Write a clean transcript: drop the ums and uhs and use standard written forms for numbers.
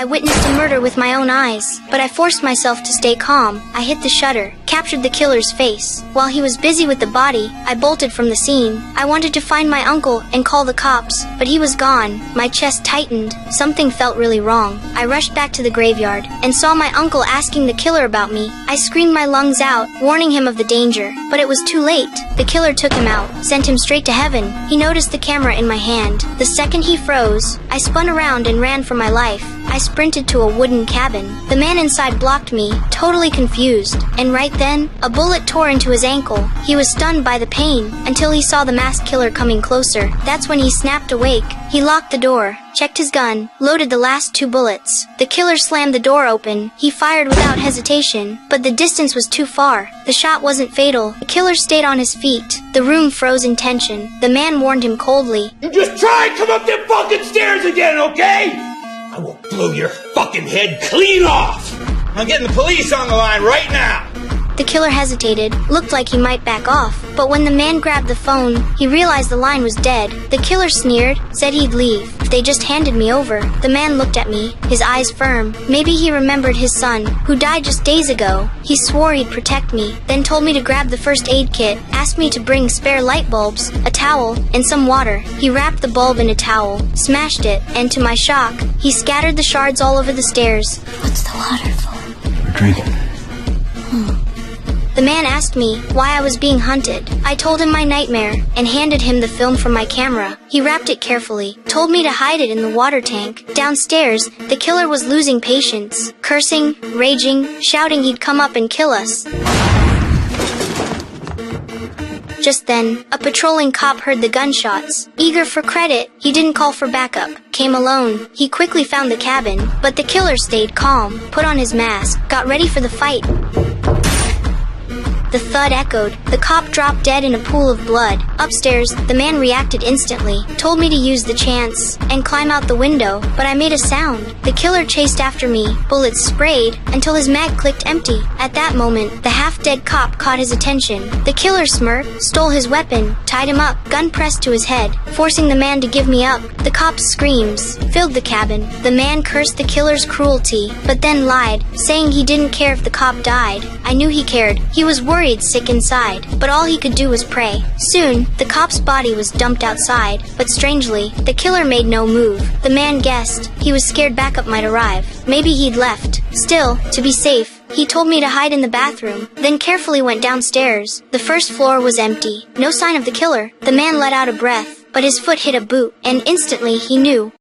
I witnessed a murder with my own eyes, but I forced myself to stay calm. I hit the shutter, captured the killer's face. While he was busy with the body, I bolted from the scene. I wanted to find my uncle and call the cops, but he was gone. My chest tightened. Something felt really wrong. I rushed back to the graveyard and saw my uncle asking the killer about me. I screamed my lungs out, warning him of the danger, but it was too late. The killer took him out, sent him straight to heaven. He noticed the camera in my hand. The second he froze, I spun around and ran for my life. I sprinted to a wooden cabin. The man inside blocked me, totally confused. And right then, a bullet tore into his ankle. He was stunned by the pain, until he saw the masked killer coming closer. That's when he snapped awake. He locked the door, checked his gun, loaded the last 2 bullets. The killer slammed the door open. He fired without hesitation, but the distance was too far. The shot wasn't fatal. The killer stayed on his feet. The room froze in tension. The man warned him coldly. You just try and come up them fucking stairs again, okay? I will blow your fucking head clean off! I'm getting the police on the line right now! The killer hesitated, looked like he might back off, but when the man grabbed the phone, he realized the line was dead. The killer sneered, said he'd leave if they just handed me over. The man looked at me, his eyes firm. Maybe he remembered his son, who died just days ago. He swore he'd protect me, then told me to grab the first aid kit, asked me to bring spare light bulbs, a towel, and some water. He wrapped the bulb in a towel, smashed it, and to my shock, he scattered the shards all over the stairs. What's the water for? For drinking. The man asked me why I was being hunted. I told him my nightmare and handed him the film from my camera. He wrapped it carefully, told me to hide it in the water tank. Downstairs, the killer was losing patience, cursing, raging, shouting he'd come up and kill us. Just then, a patrolling cop heard the gunshots. Eager for credit, he didn't call for backup. Came alone. He quickly found the cabin, but the killer stayed calm, put on his mask, got ready for the fight. The thud echoed. The cop dropped dead in a pool of blood. Upstairs, the man reacted instantly, told me to use the chance and climb out the window, but I made a sound. The killer chased after me, bullets sprayed, until his mag clicked empty. At that moment, the half-dead cop caught his attention. The killer smirked, stole his weapon, tied him up, gun pressed to his head, forcing the man to give me up. The cop's screams filled the cabin. The man cursed the killer's cruelty, but then lied, saying he didn't care if the cop died. I knew he cared. He was worried, sick inside, but all he could do was pray. Soon, the cop's body was dumped outside, but strangely, the killer made no move. The man guessed. He was scared backup might arrive. Maybe he'd left. Still, to be safe, he told me to hide in the bathroom, then carefully went downstairs. The first floor was empty. No sign of the killer. The man let out a breath, but his foot hit a boot, and instantly he knew